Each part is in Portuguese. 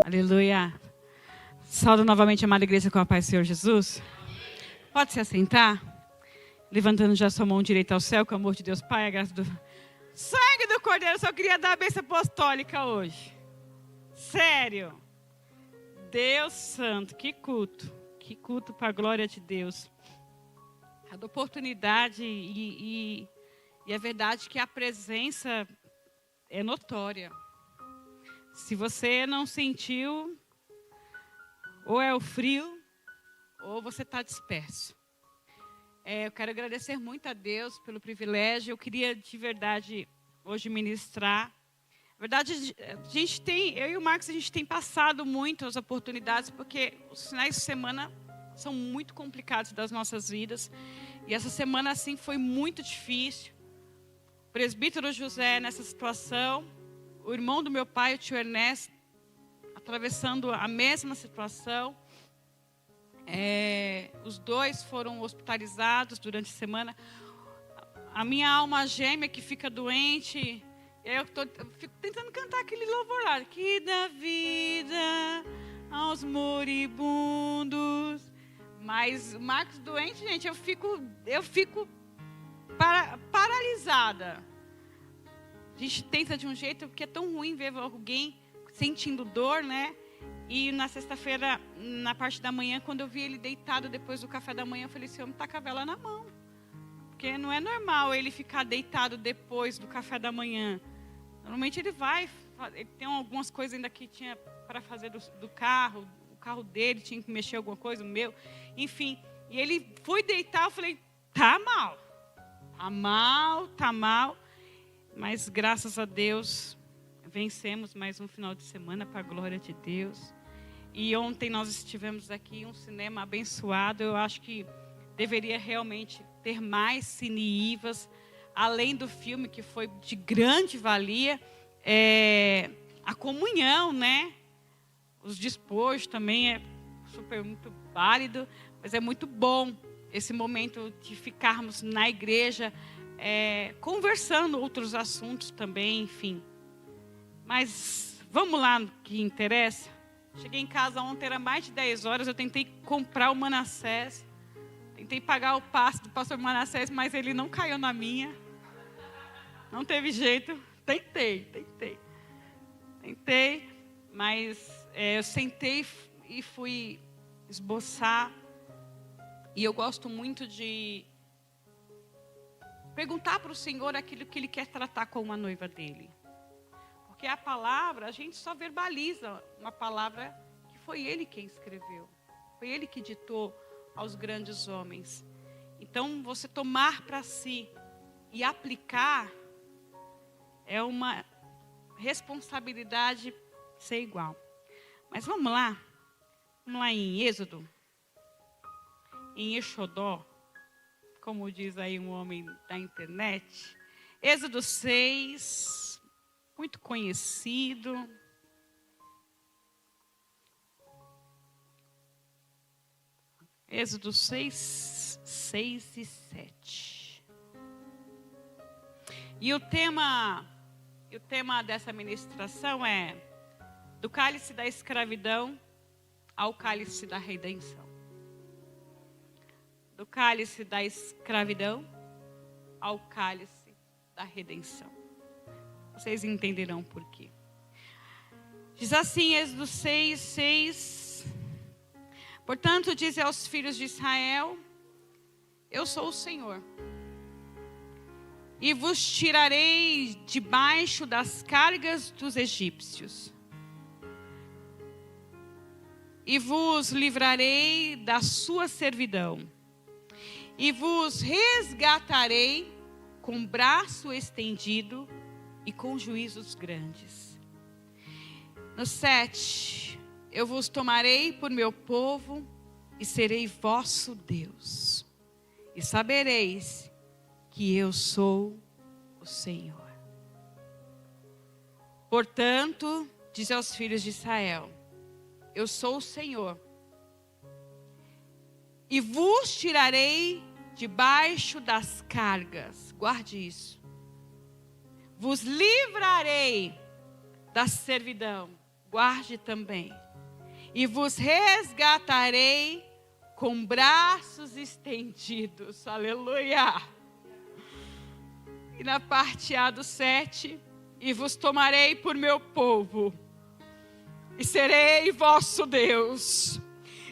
Aleluia. Saúdo novamente a amada igreja com a paz do Senhor Jesus. Pode se assentar, levantando já sua mão direita ao céu, com o amor de Deus Pai, a graça do sangue do Cordeiro. Eu só queria dar a bênção apostólica hoje. Sério. Deus santo, que culto para a glória de Deus. Cada oportunidade e é verdade que a presença é notória. Se você não sentiu, ou é o frio, ou você está disperso. Eu quero agradecer muito a Deus pelo privilégio. Eu queria de verdade hoje ministrar. Na verdade, eu e o Marcos, a gente tem passado muito as oportunidades, porque os finais de semana são muito complicados das nossas vidas. E essa semana, assim, foi muito difícil. O presbítero José nessa situação, o irmão do meu pai, o tio Ernesto, atravessando a mesma situação. Os dois foram hospitalizados durante a semana. A minha alma gêmea que fica doente, eu fico tentando cantar aquele louvor lá. Que dá vida aos moribundos. Mas o Marcos doente, gente, eu fico paralisada. A gente tenta de um jeito, porque é tão ruim ver alguém sentindo dor, né? E na sexta-feira, na parte da manhã, quando eu vi ele deitado depois do café da manhã, eu falei, Senhor, me taca a vela na mão. Porque não é normal ele ficar deitado depois do café da manhã. Normalmente ele tem algumas coisas ainda que tinha para fazer do carro, o carro dele tinha que mexer alguma coisa, o meu. Enfim, e ele foi deitar, eu falei, tá mal. Mas graças a Deus, vencemos mais um final de semana para a glória de Deus. E ontem nós estivemos aqui em um cinema abençoado. Eu acho que deveria realmente ter mais cine-ivas, além do filme que foi de grande valia. A comunhão, né? Os despojos também é muito válido, mas é muito bom esse momento de ficarmos na igreja, conversando outros assuntos também, enfim. Mas vamos lá no que interessa. Cheguei em casa ontem, era mais de 10 horas, eu tentei comprar o Manassés, tentei pagar o passe do pastor Manassés, mas ele não caiu na minha. Não teve jeito. Tentei, mas eu sentei e fui esboçar. E eu gosto muito de perguntar para o Senhor aquilo que Ele quer tratar com a noiva dele. Porque a palavra, a gente só verbaliza uma palavra que foi Ele quem escreveu. Foi Ele que ditou aos grandes homens. Então, você tomar para si e aplicar é uma responsabilidade sem igual. Mas vamos lá em Êxodo, em Exodó, como diz aí um homem da internet. Êxodo 6, muito conhecido. Êxodo 6 e 7. E o tema dessa ministração é do cálice da escravidão ao cálice da redenção. Do cálice da escravidão ao cálice da redenção. Vocês entenderão por quê. Diz assim, Êxodo 6. Portanto, diz aos filhos de Israel, eu sou o Senhor. E vos tirarei debaixo das cargas dos egípcios. E vos livrarei da sua servidão. E vos resgatarei com braço estendido e com juízos grandes. No 7, eu vos tomarei por meu povo e serei vosso Deus. E sabereis que eu sou o Senhor. Portanto, diz aos filhos de Israel, eu sou o Senhor. E vos tirarei debaixo das cargas. Guarde isso. Vos livrarei da servidão. Guarde também. E vos resgatarei com braços estendidos. Aleluia. E na parte A do 7, e vos tomarei por meu povo, e serei vosso Deus,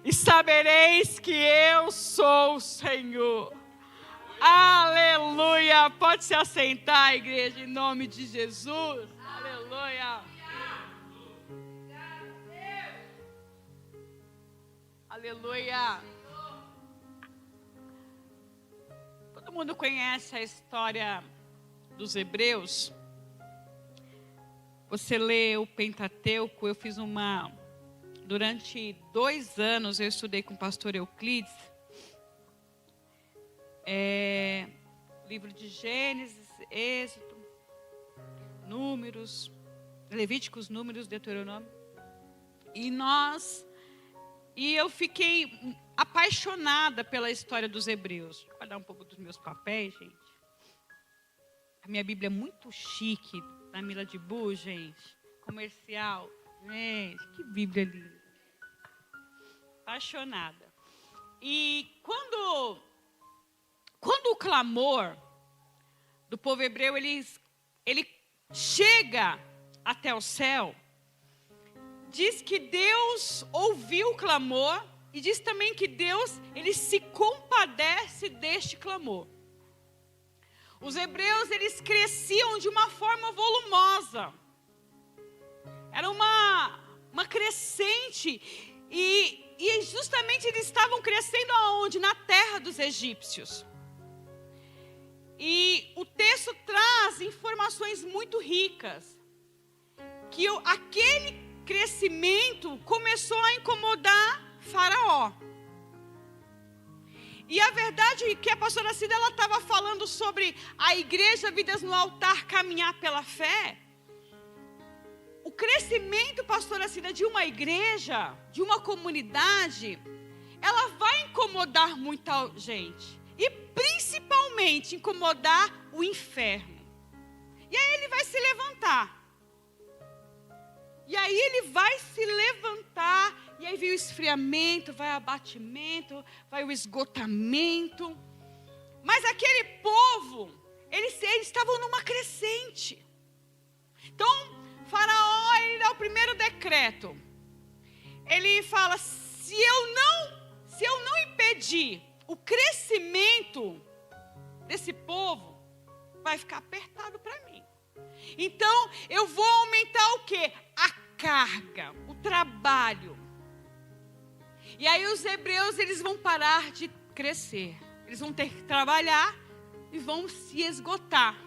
e sabereis que eu sou o Senhor. Aleluia. Pode se assentar, igreja, em nome de Jesus. Aleluia. Aleluia. Todo mundo conhece a história dos Hebreus. Você lê o Pentateuco. Eu fiz durante 2 anos eu estudei com o pastor Euclides. Livro de Gênesis, Êxodo, Números, Levíticos, Números, Deuteronômio. E eu fiquei apaixonada pela história dos Hebreus. Vou guardar um pouco dos meus papéis, gente. A minha Bíblia é muito chique, da Mila de Bu, gente. Comercial. Gente, que Bíblia linda. Apaixonada. E quando o clamor do povo hebreu, ele chega até o céu, diz que Deus ouviu o clamor e diz também que Deus, ele se compadece deste clamor. Os hebreus, eles cresciam de uma forma volumosa. Era uma crescente. E justamente eles estavam crescendo aonde? Na terra dos egípcios. E o texto traz informações muito ricas. Que aquele crescimento começou a incomodar Faraó. E a verdade é que a pastora Cida, ela estava falando sobre a igreja Vidas no Altar caminhar pela fé. O crescimento, pastora Cida, de uma igreja, de uma comunidade, ela vai incomodar muita gente. E principalmente incomodar o inferno. E aí ele vai se levantar. E aí ele vai se levantar, e aí vem o esfriamento, vai o abatimento, vai o esgotamento. Mas aquele povo, eles estavam numa crescente. Então, Faraó, ele dá o primeiro decreto. Ele fala, se eu não impedir o crescimento desse povo, vai ficar apertado para mim. Então, eu vou aumentar o quê? A carga, o trabalho. E aí os hebreus, eles vão parar de crescer. Eles vão ter que trabalhar e vão se esgotar.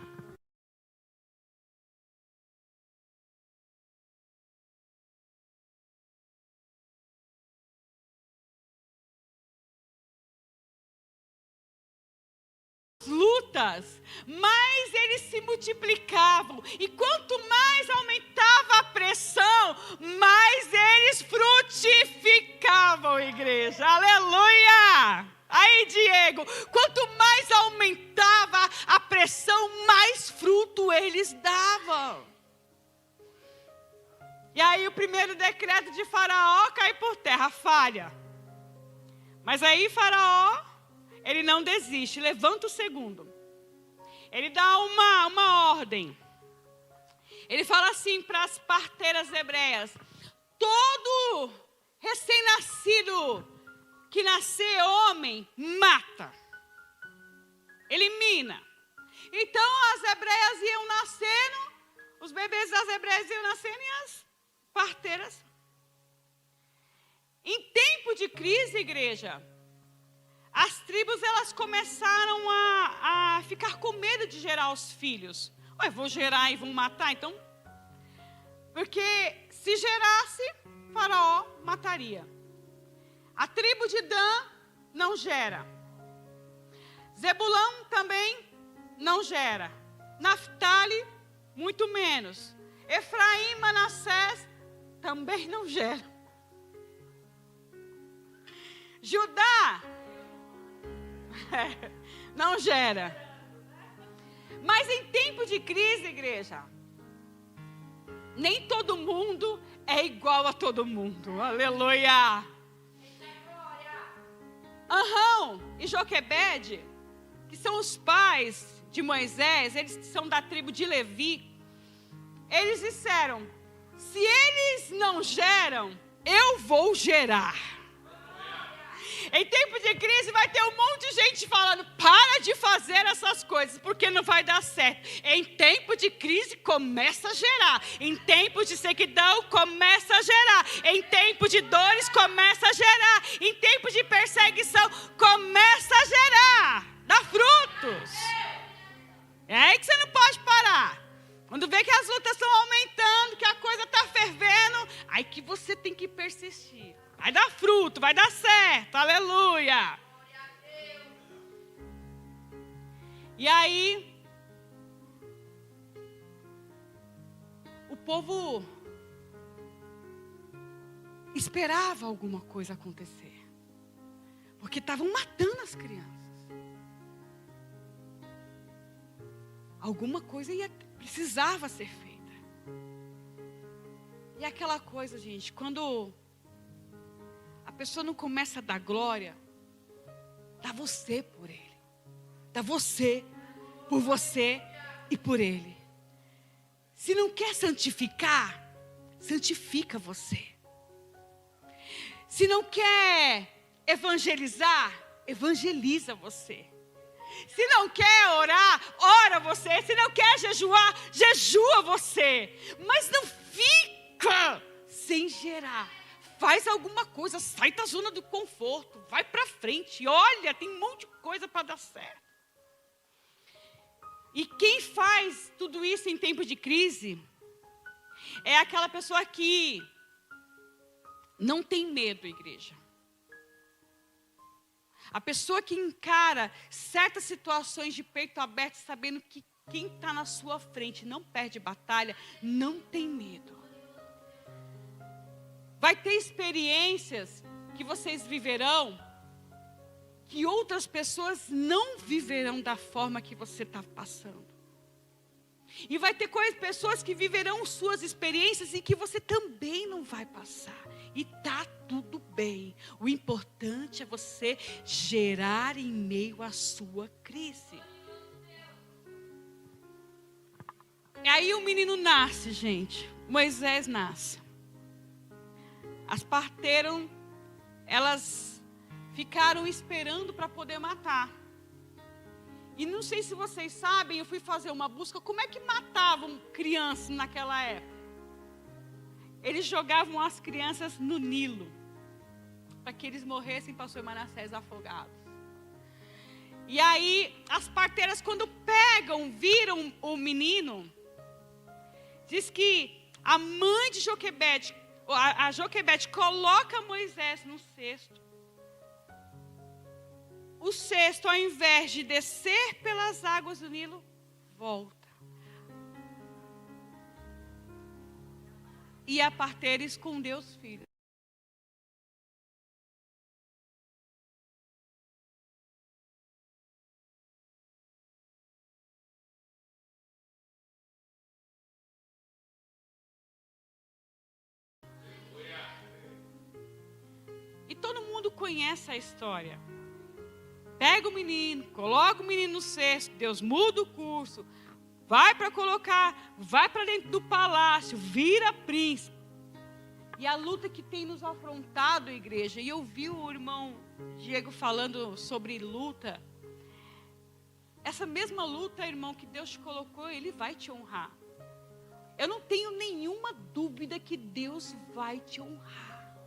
Lutas, mais eles se multiplicavam, e quanto mais aumentava a pressão, mais eles frutificavam, igreja. Aleluia! Aí, Diego, quanto mais aumentava a pressão, mais fruto eles davam. E aí o primeiro decreto de Faraó cai por terra, falha. Mas aí Faraó, ele não desiste, levanta o segundo. Ele dá uma ordem. Ele fala assim para as parteiras hebreias: todo recém-nascido que nascer homem, mata. Elimina. Então as hebreias iam nascendo, os bebês das hebreias iam nascendo e as parteiras. Em tempo de crise, igreja, as tribos, elas começaram a ficar com medo de gerar os filhos. Ué, vou gerar e vão matar, então? Porque se gerasse, Faraó mataria. A tribo de Dan não gera. Zebulão também não gera. Naftali, muito menos. Efraim, Manassés, também não gera. Judá, Não gera. Mas em tempo de crise, igreja, nem todo mundo é igual a todo mundo. Aleluia. Ahão e Joquebede, que são os pais de Moisés, eles são da tribo de Levi. Eles disseram: se eles não geram, eu vou gerar. Em tempo de crise vai ter um monte de gente falando: para de fazer essas coisas, porque não vai dar certo. Em tempo de crise começa a gerar. Em tempo de sequidão começa a gerar. Em tempo de dores começa a gerar. Em tempo de perseguição começa a gerar. Dá frutos. É aí que você não pode parar. Quando vê que as lutas estão aumentando, que a coisa está fervendo, aí que você tem que persistir. Vai dar fruto, vai dar certo, aleluia. E aí, o povo esperava alguma coisa acontecer, porque estavam matando as crianças. Alguma coisa precisava ser feita. E aquela coisa, gente, quando a pessoa não começa a dar glória, dá você por ele. Dá você, por você e por ele. Se não quer santificar, santifica você. Se não quer evangelizar, evangeliza você. Se não quer orar, ora você. Se não quer jejuar, jejua você. Mas não fica sem gerar. Faz alguma coisa, sai da zona do conforto, vai para frente, olha, tem um monte de coisa para dar certo. E quem faz tudo isso em tempo de crise é aquela pessoa que não tem medo, igreja. A pessoa que encara certas situações de peito aberto, sabendo que quem está na sua frente não perde batalha, não tem medo. Vai ter experiências que vocês viverão, que outras pessoas não viverão da forma que você está passando. E vai ter pessoas que viverão suas experiências e que você também não vai passar. E tá tudo bem. O importante é você gerar em meio à sua crise. E aí o menino nasce, gente. Moisés nasce. As parteiras, elas ficaram esperando para poder matar. E não sei se vocês sabem, eu fui fazer uma busca, como é que matavam crianças naquela época? Eles jogavam as crianças no Nilo, para que eles morressem, pastor Manassés, afogados. E aí, as parteiras, quando viram o menino, diz que a mãe de Joquebede, a Joquebede coloca Moisés no cesto. O cesto, ao invés de descer pelas águas do Nilo, volta. E a parteira escondeu os filhos. E todo mundo conhece a história. Pega o menino, coloca o menino no cesto, Deus muda o curso, vai para dentro do palácio, vira príncipe. E a luta que tem nos afrontado, igreja, e eu vi o irmão Diego falando sobre luta. Essa mesma luta, irmão, que Deus te colocou, Ele vai te honrar. Eu não tenho nenhuma dúvida que Deus vai te honrar.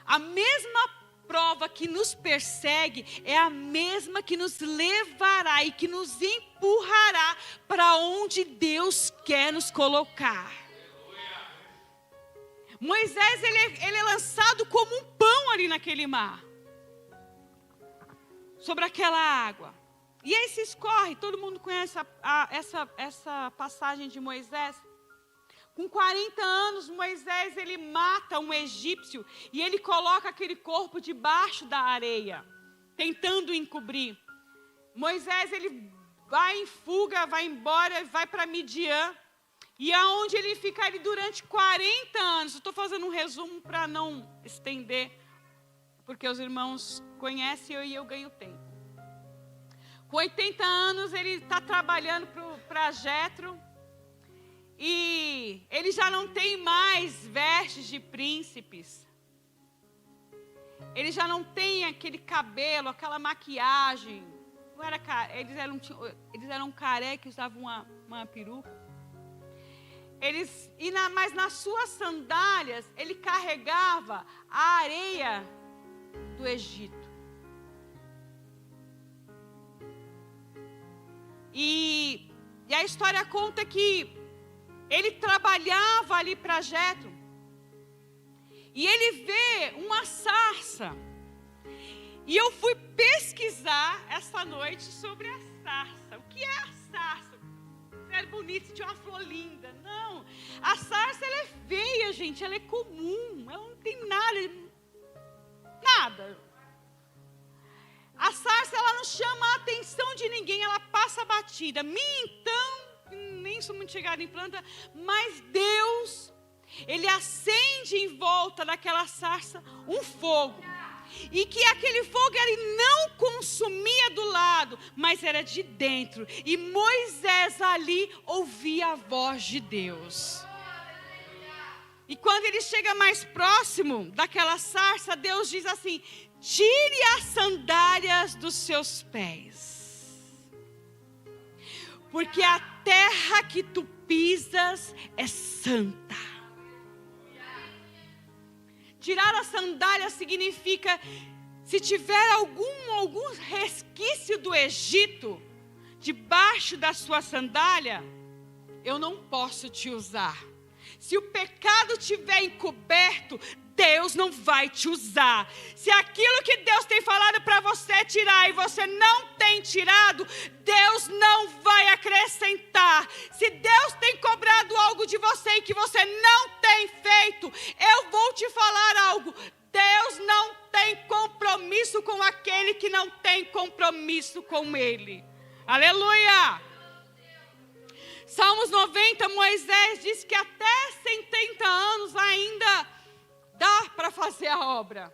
A mesma prova que nos persegue é a mesma que nos levará e que nos empurrará para onde Deus quer nos colocar. Moisés, ele é lançado como um pão ali naquele mar, sobre aquela água. E aí se escorre, todo mundo conhece essa passagem de Moisés. Com 40 anos, Moisés, ele mata um egípcio e ele coloca aquele corpo debaixo da areia, tentando encobrir. Moisés, ele vai em fuga, vai embora, vai para Midian. E aonde ele fica ali durante 40 anos. Estou fazendo um resumo para não estender, porque os irmãos conhecem e eu ganho tempo. Com 80 anos, ele está trabalhando para Jétro. E ele já não tem mais vestes de príncipes. Ele já não tem aquele cabelo, aquela maquiagem. Não era, eles eram carecas, usavam uma peruca. Mas nas suas sandálias, ele carregava a areia do Egito. E a história conta que ele trabalhava ali para Jétro. E ele vê uma sarça. E eu fui pesquisar essa noite sobre a sarça. O que é a sarça? É bonito, tinha uma flor linda. Não, a sarça ela é feia, gente. Ela é comum. Ela não tem nada. A sarça ela não chama a atenção de ninguém. Ela passa batida. Então, nem sou muito chegada em planta, mas Deus, Ele acende em volta daquela sarça um fogo. E que aquele fogo ele não consumia do lado, mas era de dentro. E Moisés ali ouvia a voz de Deus. E quando ele chega mais próximo daquela sarça, Deus diz assim: tire as sandálias dos seus pés, porque a terra que tu pisas é santa. Tirar a sandália significa, se tiver algum resquício do Egito debaixo da sua sandália, eu não posso te usar. Se o pecado tiver encoberto, Deus não vai te usar. Se aquilo que Deus tem falado para você tirar e você não tem tirado, Deus não vai acrescentar. Se Deus tem cobrado algo de você e que você não tem feito, eu vou te falar algo. Deus não tem compromisso com aquele que não tem compromisso com Ele. Aleluia! Salmos 90, Moisés diz que até 70 anos ainda dá para fazer a obra.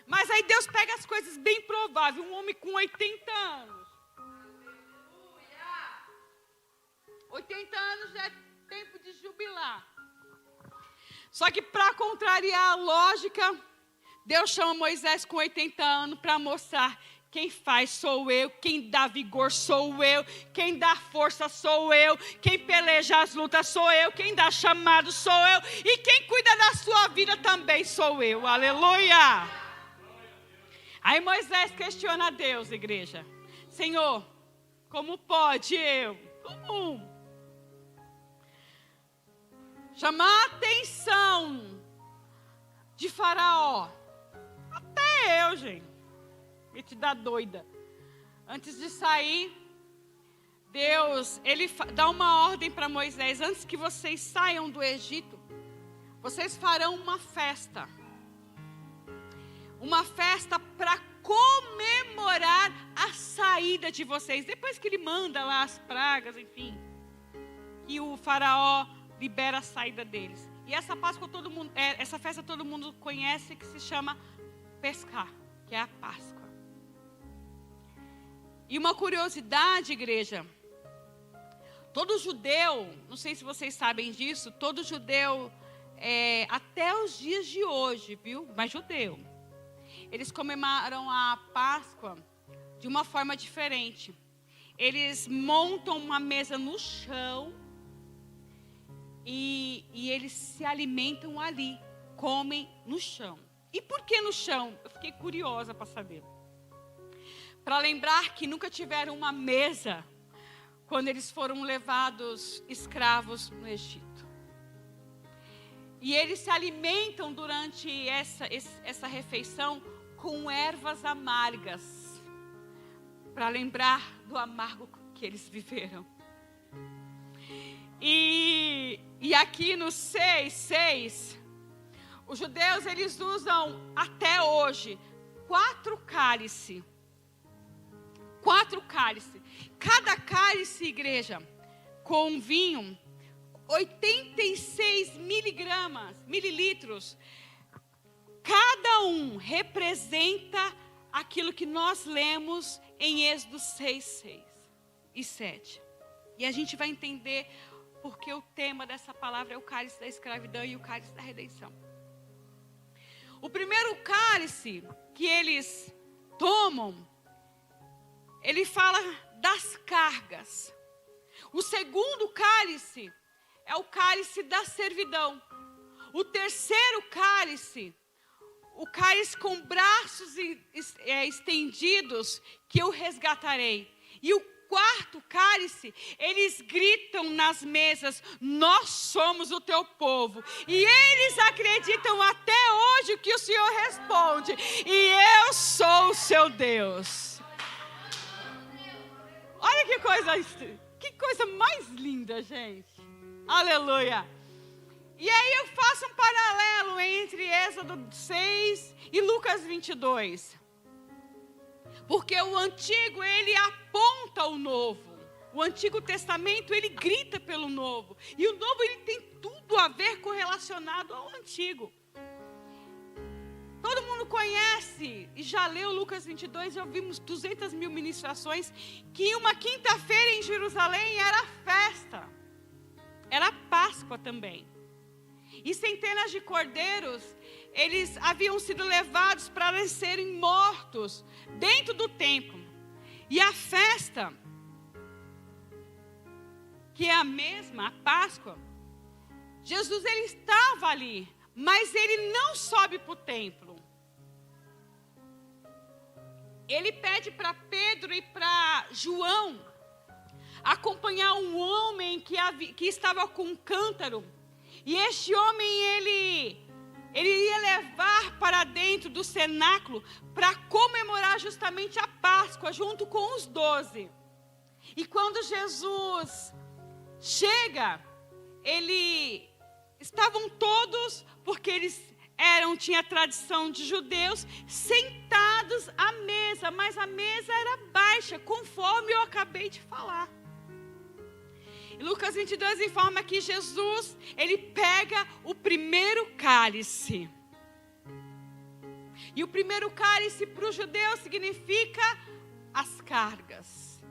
Mas aí Deus pega as coisas bem prováveis. Um homem com 80 anos. 80 anos já é tempo de jubilar. Só que para contrariar a lógica, Deus chama Moisés com 80 anos para mostrar: quem faz sou eu, quem dá vigor sou eu, quem dá força sou eu, quem peleja as lutas sou eu, quem dá chamado sou eu, e quem cuida da sua vida também sou eu. Aleluia! Aí Moisés questiona a Deus, igreja: Senhor, como pode eu? Como? Chamar a atenção de Faraó. Até eu, gente. Me te dá doida. Antes de sair, Deus, Ele dá uma ordem para Moisés: antes que vocês saiam do Egito, vocês farão uma festa. Uma festa para comemorar a saída de vocês. Depois que Ele manda lá as pragas, enfim, que o Faraó libera a saída deles. E essa Páscoa essa festa todo mundo conhece, que se chama Pescar, que é a Páscoa. E uma curiosidade, igreja: todo judeu, não sei se vocês sabem disso, todo judeu, até os dias de hoje, viu? Mas judeu, eles comemoram a Páscoa de uma forma diferente. Eles montam uma mesa no chão e eles se alimentam ali, comem no chão. E por que no chão? Eu fiquei curiosa para saber. Para lembrar que nunca tiveram uma mesa quando eles foram levados escravos no Egito. E eles se alimentam durante essa refeição com ervas amargas, para lembrar do amargo que eles viveram. E aqui no 6:6, os judeus eles usam até hoje 4 cálices. 4 cálices. Cada cálice, igreja, com vinho, 86 mililitros. Cada um representa aquilo que nós lemos em Êxodo 6, 6 e 7. E a gente vai entender porque o tema dessa palavra é o cálice da escravidão e o cálice da redenção. O primeiro cálice que eles tomam, ele fala das cargas. O segundo cálice é o cálice da servidão. O terceiro cálice, o cálice com braços estendidos, que eu resgatarei. E o quarto cálice, eles gritam nas mesas: nós somos o teu povo. E eles acreditam até hoje que o Senhor responde: e eu sou o seu Deus. Olha que coisa mais linda, gente. Aleluia. E aí eu faço um paralelo entre Êxodo 6 e Lucas 22. Porque o antigo, ele aponta o novo. O Antigo Testamento, ele grita pelo novo. E o novo, ele tem tudo a ver correlacionado ao antigo. Todo mundo conhece e já leu Lucas 22, já ouvimos 200 mil ministrações, que uma quinta-feira em Jerusalém era festa. Era Páscoa também. E centenas de cordeiros, eles haviam sido levados para serem mortos dentro do templo. E a festa, que é a mesma, a Páscoa, Jesus, ele estava ali, mas ele não sobe para o templo. Ele pede para Pedro e para João acompanhar um homem que estava com um cântaro. E este homem, ele ia levar para dentro do cenáculo para comemorar justamente a Páscoa, junto com os 12. E quando Jesus chega, estavam todos, porque eles tinha a tradição de judeus, sentados à mesa, mas a mesa era baixa, conforme eu acabei de falar. E Lucas 22 informa que Jesus, ele pega o primeiro cálice. E o primeiro cálice para o judeu significa as cargas.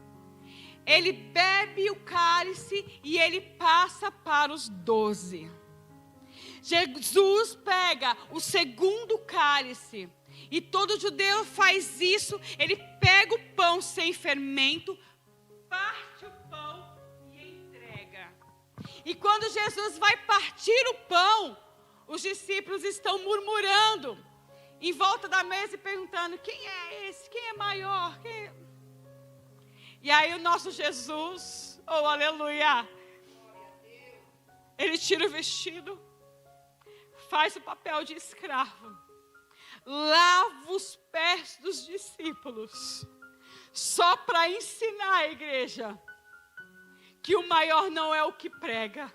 Ele bebe o cálice e ele passa para os 12. Jesus pega o segundo cálice. E todo judeu faz isso. Ele pega o pão sem fermento, parte o pão e entrega. E quando Jesus vai partir o pão, os discípulos estão murmurando em volta da mesa e perguntando: quem é esse? Quem é maior? E aí o nosso Jesus, oh aleluia, ele tira o vestido, faz o papel de escravo, lava os pés dos discípulos, só para ensinar a igreja que o maior não é o que prega,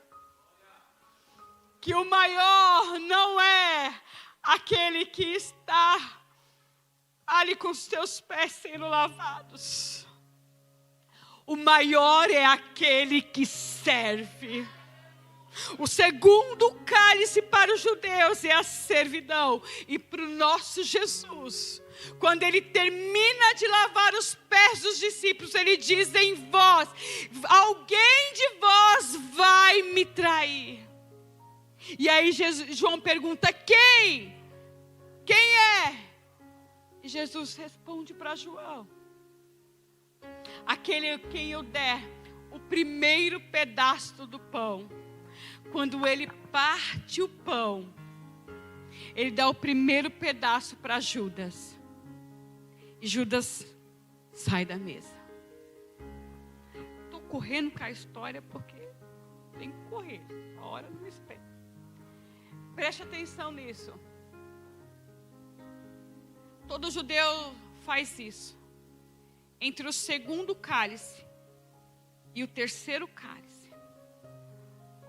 que o maior não é aquele que está ali com os seus pés sendo lavados. O maior é aquele que serve. O segundo cálice para os judeus é a servidão. E para o nosso Jesus, quando ele termina de lavar os pés dos discípulos, ele diz em voz: alguém de vós vai me trair. E aí João pergunta: quem? Quem é? E Jesus responde para João: aquele a quem eu der o primeiro pedaço do pão. Quando ele parte o pão, ele dá o primeiro pedaço para Judas. E Judas sai da mesa. Estou correndo com a história porque tem que correr. A hora não espera. Preste atenção nisso. Todo judeu faz isso. Entre o segundo cálice e o terceiro cálice,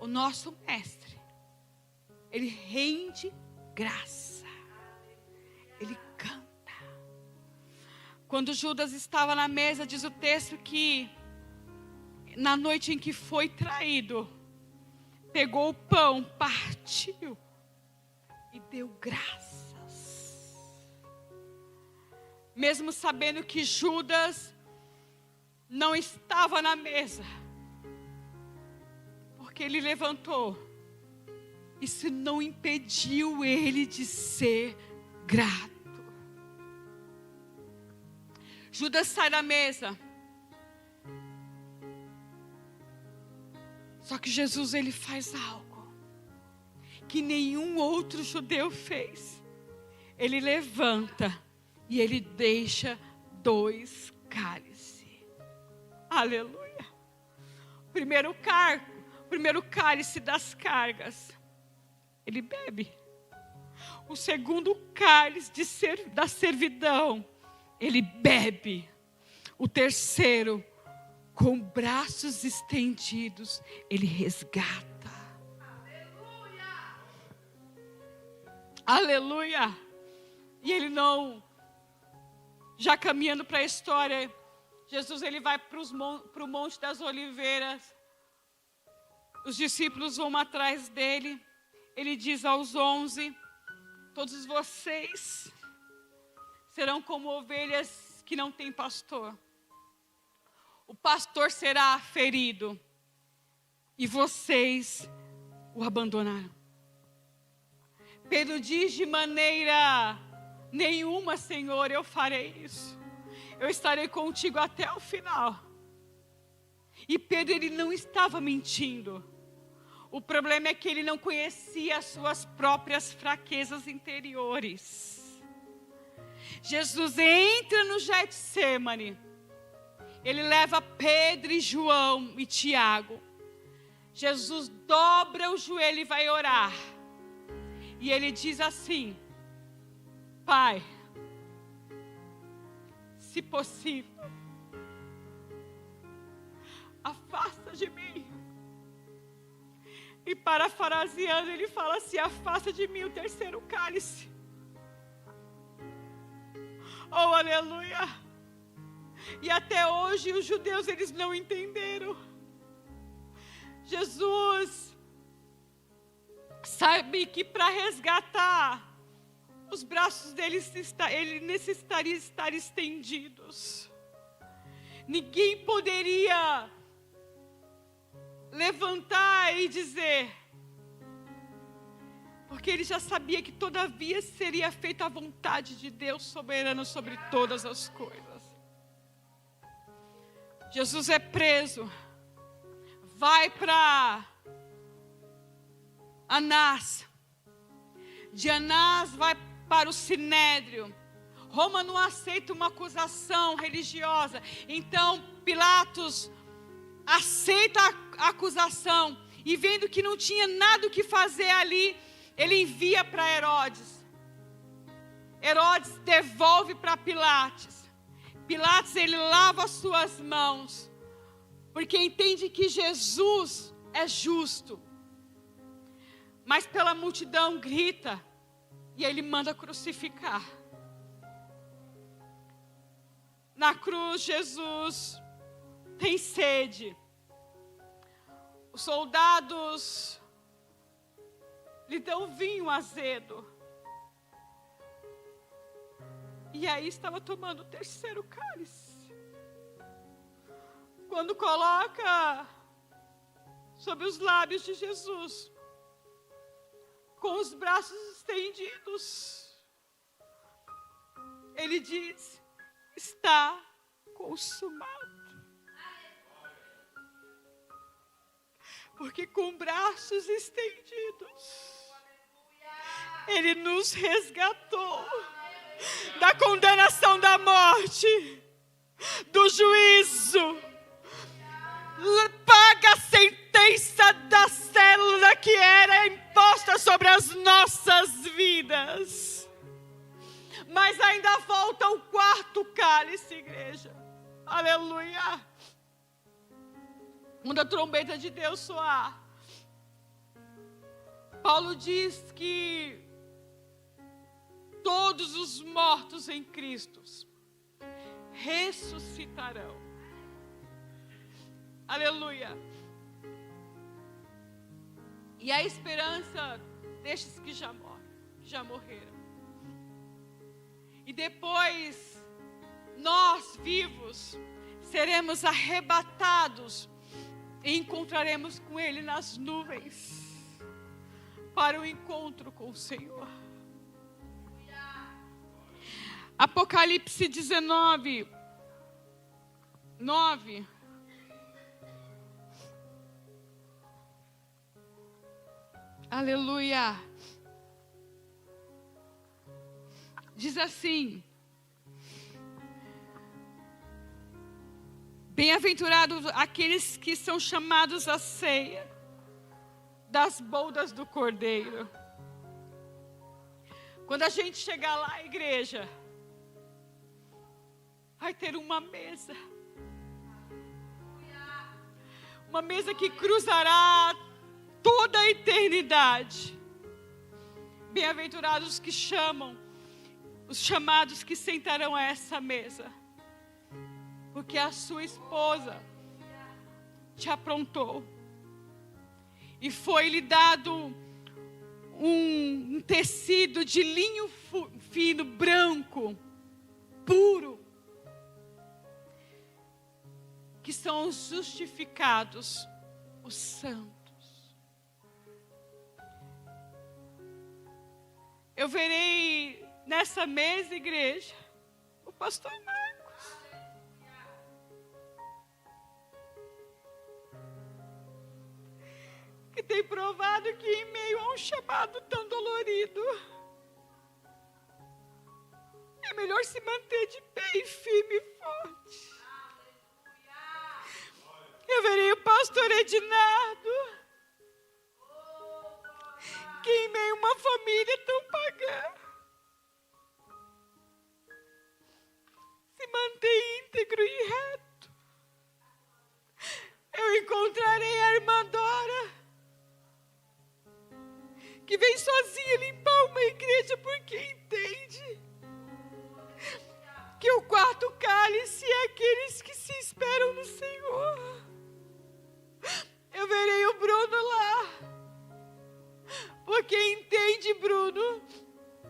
o nosso mestre, ele rende graça, ele canta. Quando Judas estava na mesa, diz o texto que na noite em que foi traído, pegou o pão, partiu e deu graças. Mesmo sabendo que Judas não estava na mesa, porque ele levantou. Isso não impediu ele de ser grato. Judas sai da mesa. Só que Jesus, ele faz algo que nenhum outro judeu fez. Ele levanta e ele deixa 2 cálices. Aleluia. Primeiro cálice das cargas, ele bebe. O segundo cálice da servidão, ele bebe. O terceiro, com braços estendidos, ele resgata. Aleluia! Aleluia! E ele não, já caminhando para a história, Jesus ele vai para o Monte das Oliveiras. Os discípulos vão atrás dele. Ele diz aos 11, todos vocês serão como ovelhas que não têm pastor. O pastor será ferido e vocês o abandonaram. Pedro diz: de maneira nenhuma, Senhor, eu farei isso. Eu estarei contigo até o final. E Pedro, ele não estava mentindo. O problema é que ele não conhecia as suas próprias fraquezas interiores. Jesus entra no Getsêmani. Ele leva Pedro e João e Tiago. Jesus dobra o joelho e vai orar. E ele diz assim: Pai, se possível, afasta de mim. E parafraseando, ele fala assim: afasta de mim o terceiro cálice. Oh, aleluia! E até hoje os judeus, eles não entenderam. Jesus sabe que para resgatar, os braços dele, ele necessitaria estar estendidos. Ninguém poderia levantar e dizer, porque ele já sabia que todavia seria feita a vontade de Deus soberano sobre todas as coisas. Jesus é preso, vai para Anás, de Anás vai para o Sinédrio. Roma não aceita uma acusação religiosa, então Pilatos aceita a acusação, e vendo que não tinha nada o que fazer ali, ele envia para Herodes. Herodes devolve para Pilatos. Pilatos, ele lava as suas mãos, porque entende que Jesus é justo. Mas pela multidão grita, e ele manda crucificar. Na cruz, Jesus tem sede. Os soldados lhe dão vinho azedo. E aí estava tomando o terceiro cálice. Quando coloca sobre os lábios de Jesus, com os braços estendidos, ele diz: está consumado. Porque com braços estendidos, ele nos resgatou da condenação da morte, do juízo, paga a sentença da célula que era imposta sobre as nossas vidas. Mas ainda volta o quarto cálice, igreja. Aleluia. Quando a trombeta de Deus soar, Paulo diz que todos os mortos em Cristo ressuscitarão. Aleluia. E a esperança destes que já morreram. E depois, nós vivos, seremos arrebatados e encontraremos com Ele nas nuvens, para o encontro com o Senhor. Apocalipse 19, 9. Aleluia. Diz assim: bem-aventurados aqueles que são chamados à ceia das bodas do Cordeiro. Quando a gente chegar lá, igreja, vai ter uma mesa. Uma mesa que cruzará toda a eternidade. Bem-aventurados os que chamam, os chamados que sentarão a essa mesa, porque a sua esposa te aprontou. E foi-lhe dado um tecido de linho fino, branco, puro, que são os justificados, os santos. Eu verei nessa mesa, igreja, o pastor Marcos. Que tem provado que em meio a um chamado tão dolorido, é melhor se manter de pé e firme e forte. Eu verei o pastor Ednardo, que em meio a uma família tão pagã, se mantém íntegro e reto. Eu encontrarei a irmã Dora, que vem sozinha limpar uma igreja porque entende que o quarto cálice é aqueles que se esperam no Senhor. Eu verei o Bruno lá, porque entende, Bruno,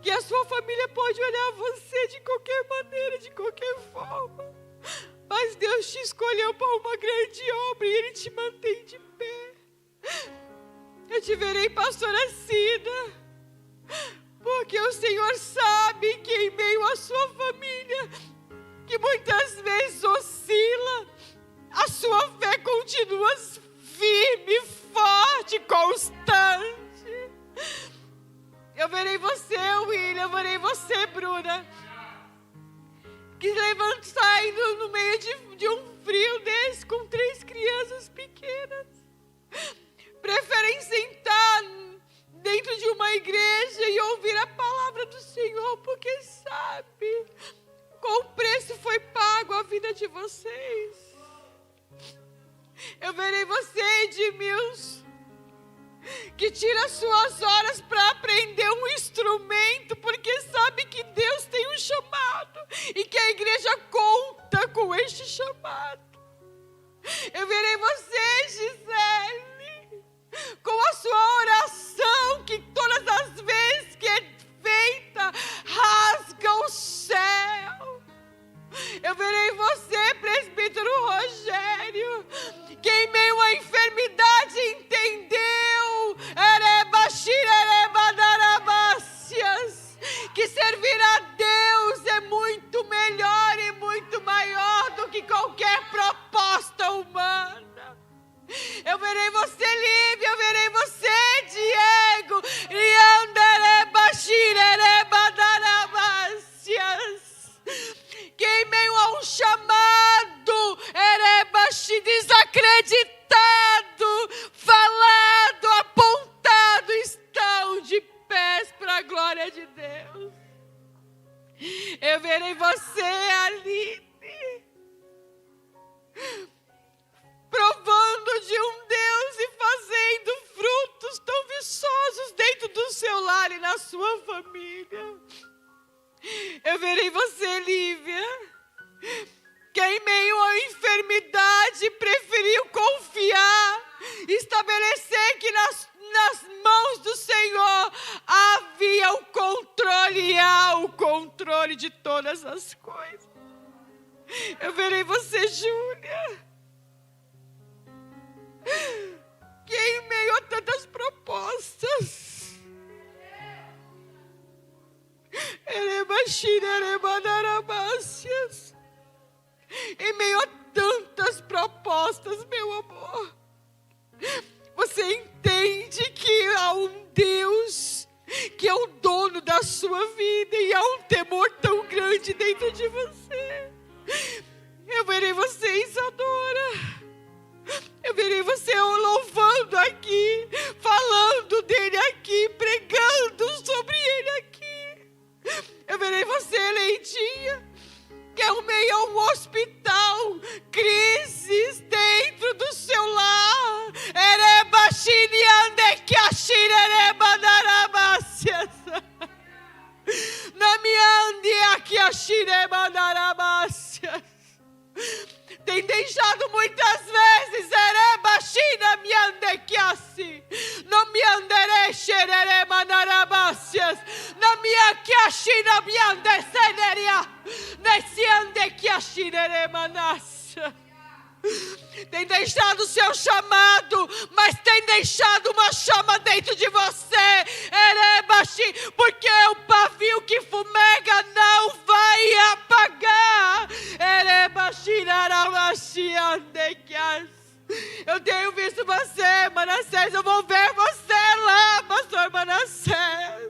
que a sua família pode olhar você de qualquer maneira, de qualquer forma, mas Deus te escolheu para uma grande obra e Ele te mantém de pé. Eu te verei, pastora Cida, porque o Senhor sabe que em meio à sua família, que muitas vezes oscila, a sua fé continua firme, forte, constante. Eu verei você, William, eu verei você, Bruna, que saindo no meio de um frio desse, com 3 crianças pequenas, preferem sentar dentro de uma igreja e ouvir a palavra do Senhor, porque sabe qual preço foi pago a vida de vocês. Eu verei você, Edmilson, que tira suas horas para aprender um instrumento, porque sabe que Deus tem um chamado e que a igreja conta com este chamado. Eu verei você, Gisele, com a sua oração, que todas as vezes que é feita, rasga o céu. Eu verei você, presbítero Rogério, que em meio à enfermidade entendeu que servir a Deus é muito melhor e muito maior do que qualquer proposta humana. Eu verei você, Lívia, eu verei você, Diego, que em meio a um chamado desacreditado, falado, apontado, estão de pés para a glória de Deus. Eu verei você, Aline, provando de um Deus e fazendo frutos tão viçosos dentro do seu lar e na sua família. Eu verei você, Lívia, Age preferiu confiar, estabelecer que nas mãos do Senhor havia o controle, há o controle de todas as coisas. Eu verei você, Júlia, que em meio a tantas propostas, em meio a tantas propostas, meu amor, você entende que há um Deus que é o dono da sua vida e há um temor tão grande dentro de você. Eu verei você, Isadora. Eu verei você louvando aqui, falando dele aqui, pregando sobre ele aqui. Eu verei você, Leidinha, que é o meio a um hospital, crises dentro do seu lar. Tem deixado muitas vezes, não me andere xerere manarabacias, não me aquiachina me ande seneria, nesse ande que achirere manacia. Tem deixado o seu chamado, mas tem deixado uma chama dentro de você, porque o pavio que fumega não vai apagar. Eu tenho visto você, Manassés, eu vou ver você lá, pastor Manassés,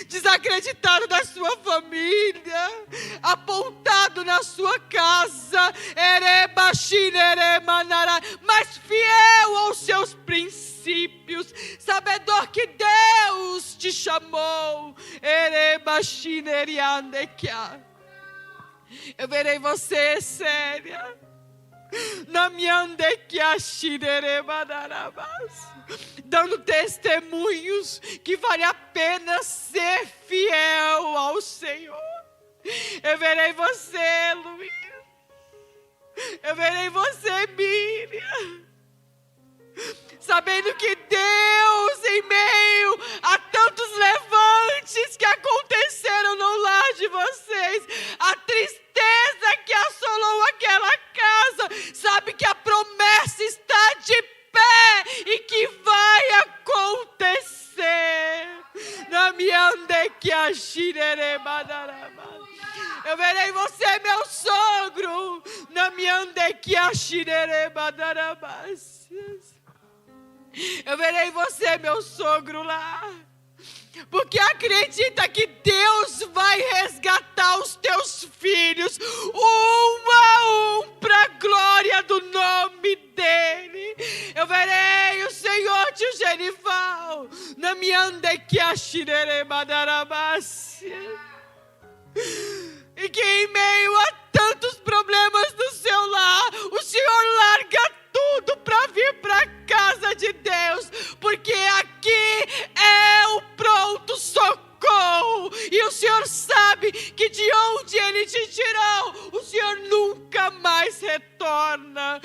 desacreditado da sua família, apontado na sua casa, mas fiel aos seus princípios, sabedor que Deus te chamou. Eu verei você, séria, dando testemunhos que vale a pena ser fiel ao Senhor. Eu verei você, Luiz. Eu verei você, Miriam, sabendo que Deus, em meio a tantos levantes que aconteceram no lar de vocês, a tristeza que assolou aquela casa, sabe que a promessa está de pé e que vai acontecer. Eu verei você, meu sogro, eu verei você, meu sogro, lá, porque acredita que Deus vai resgatar os teus filhos, um a um, para a glória do nome dEle. Eu verei o Senhor, tio Genival, e que em meio a tantos problemas do seu lar, o Senhor larga tudo para vir para a casa de Deus, porque aqui é o pronto socorro, e o Senhor sabe que de onde Ele te tirou, o Senhor nunca mais retorna.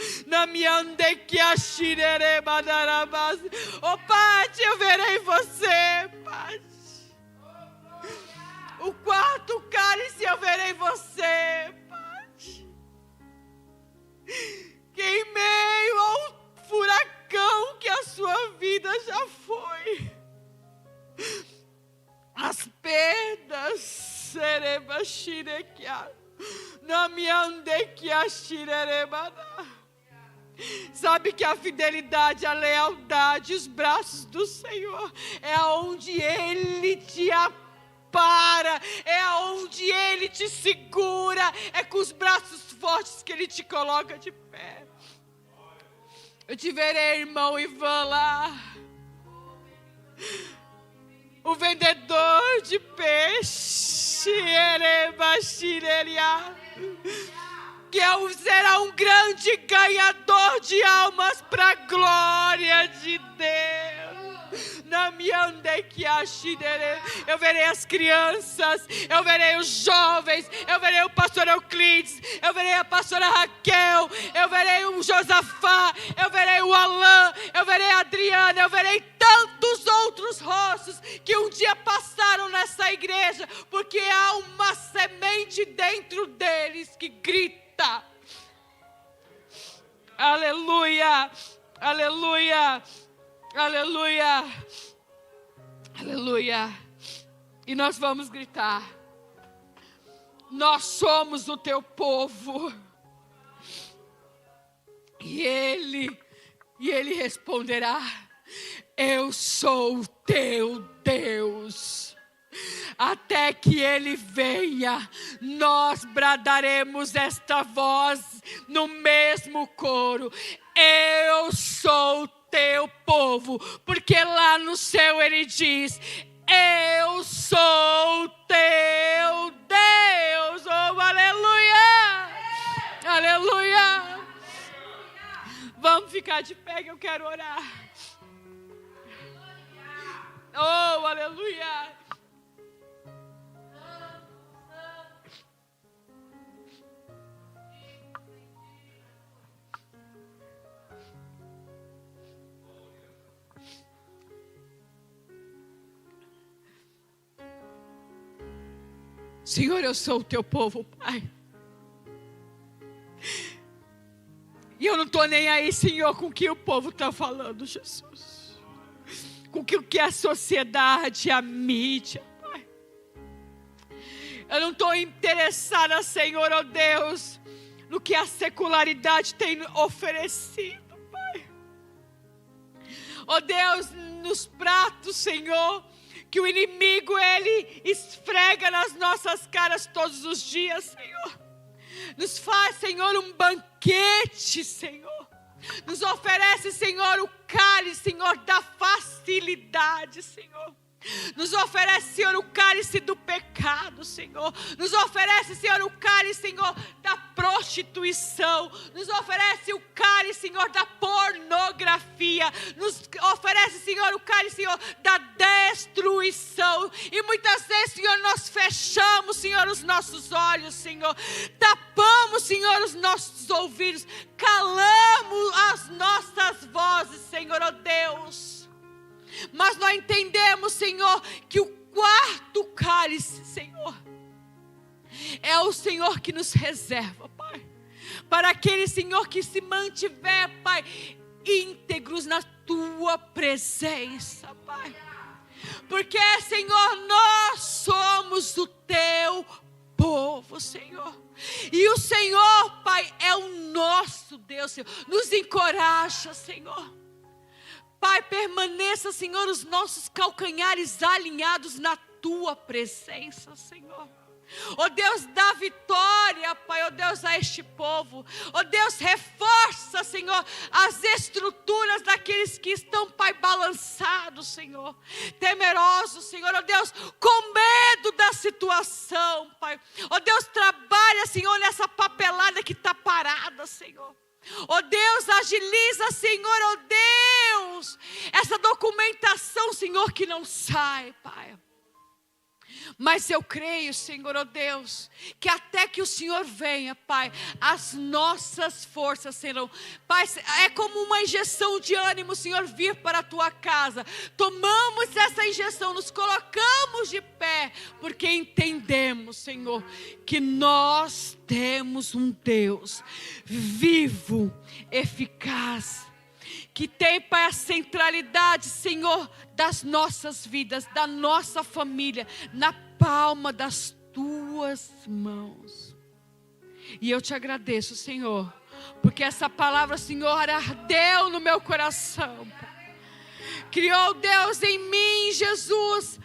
Oh, Pati, eu verei você, Pati. O quarto cálice, eu verei você, Pati, que em meio ao furacão que a sua vida já foi, as perdas, sabe que a fidelidade, a lealdade, os braços do Senhor é onde Ele te ampara, é onde Ele te segura, é com os braços fortes que Ele te coloca de pé. Eu te verei, irmão Ivan, lá, o vendedor de peixe, que será um grande ganhador de almas para a glória de Deus. Eu verei as crianças, eu verei os jovens, eu verei o pastor Euclides, eu verei a pastora Raquel, eu verei o Josafá, eu verei o Alain, eu verei a Adriana, eu verei tantos outros rostos que um dia passaram nessa igreja, porque há uma semente dentro deles que grita. Aleluia, aleluia, aleluia, aleluia. E nós vamos gritar: nós somos o teu povo. E ele responderá: eu sou o teu Deus. Até que ele venha, nós bradaremos esta voz no mesmo coro: eu sou o teu povo. Porque lá no céu ele diz: eu sou o teu Deus. Oh, aleluia, aleluia. Vamos ficar de pé que eu quero orar. Oh, aleluia. Senhor, eu sou o teu povo, Pai. E eu não estou nem aí, Senhor, com o que o povo está falando, Jesus. Com o que a sociedade, a mídia, Pai. Eu não estou interessada, Senhor, ó Deus, no que a secularidade tem oferecido, Pai. Ó Deus, nos pratos, Senhor, que o inimigo, ele esfrega nas nossas caras todos os dias, Senhor. Nos faz, Senhor, um banquete, Senhor. Nos oferece, Senhor, o cálice, Senhor, da facilidade, Senhor. Nos oferece, Senhor, o cálice do pecado, Senhor. Nos oferece, Senhor, o cálice, Senhor, da prostituição. Nos oferece o cálice, Senhor, da pornografia. Nos oferece, Senhor, o cálice, Senhor, da destruição. E muitas vezes, Senhor, nós fechamos, Senhor, os nossos olhos, Senhor. Tapamos, Senhor, os nossos ouvidos. Calamos as nossas vozes, Senhor, ó Deus. Mas nós entendemos, Senhor, que o quarto cálice, Senhor, é o Senhor que nos reserva, Pai. Para aquele, Senhor, que se mantiver, Pai, íntegros na Tua presença, Pai. Porque, Senhor, nós somos o Teu povo, Senhor. E o Senhor, Pai, é o nosso Deus, Senhor. Nos encoraja, Senhor. Pai, permaneça, Senhor, os nossos calcanhares alinhados na Tua presença, Senhor. Ó Deus, dá vitória, Pai, ó Deus, a este povo. Ó Deus, reforça, Senhor, as estruturas daqueles que estão, Pai, balançados, Senhor. Temerosos, Senhor, ó Deus, com medo da situação, Pai. Ó Deus, trabalha, Senhor, nessa papelada que está parada, Senhor. Ó Deus, agiliza, Senhor, ó Deus, essa documentação, Senhor, que não sai, Pai. Mas eu creio, Senhor, ó Deus, que até que o Senhor venha, Pai, as nossas forças serão, Pai, é como uma injeção de ânimo, Senhor, vir para a Tua casa. Tomamos essa injeção, nos colocamos de pé, porque entendemos, Senhor, que nós temos um Deus vivo, eficaz, que tem, Pai, a centralidade, Senhor, das nossas vidas, da nossa família, na palma das Tuas mãos. E eu te agradeço, Senhor, porque essa palavra, Senhor, ardeu no meu coração. Criou, Deus, em mim, Jesus,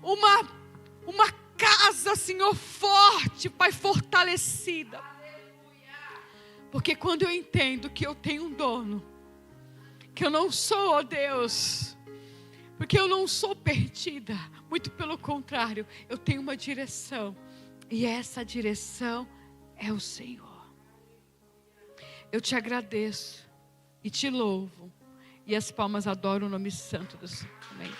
uma casa, Senhor, forte, Pai, fortalecida. Porque quando eu entendo que eu tenho um dono, que eu não sou, ó Deus, porque eu não sou perdida, muito pelo contrário, eu tenho uma direção, e essa direção é o Senhor. Eu te agradeço e te louvo, e as palmas adoram o nome santo do Senhor. Amém.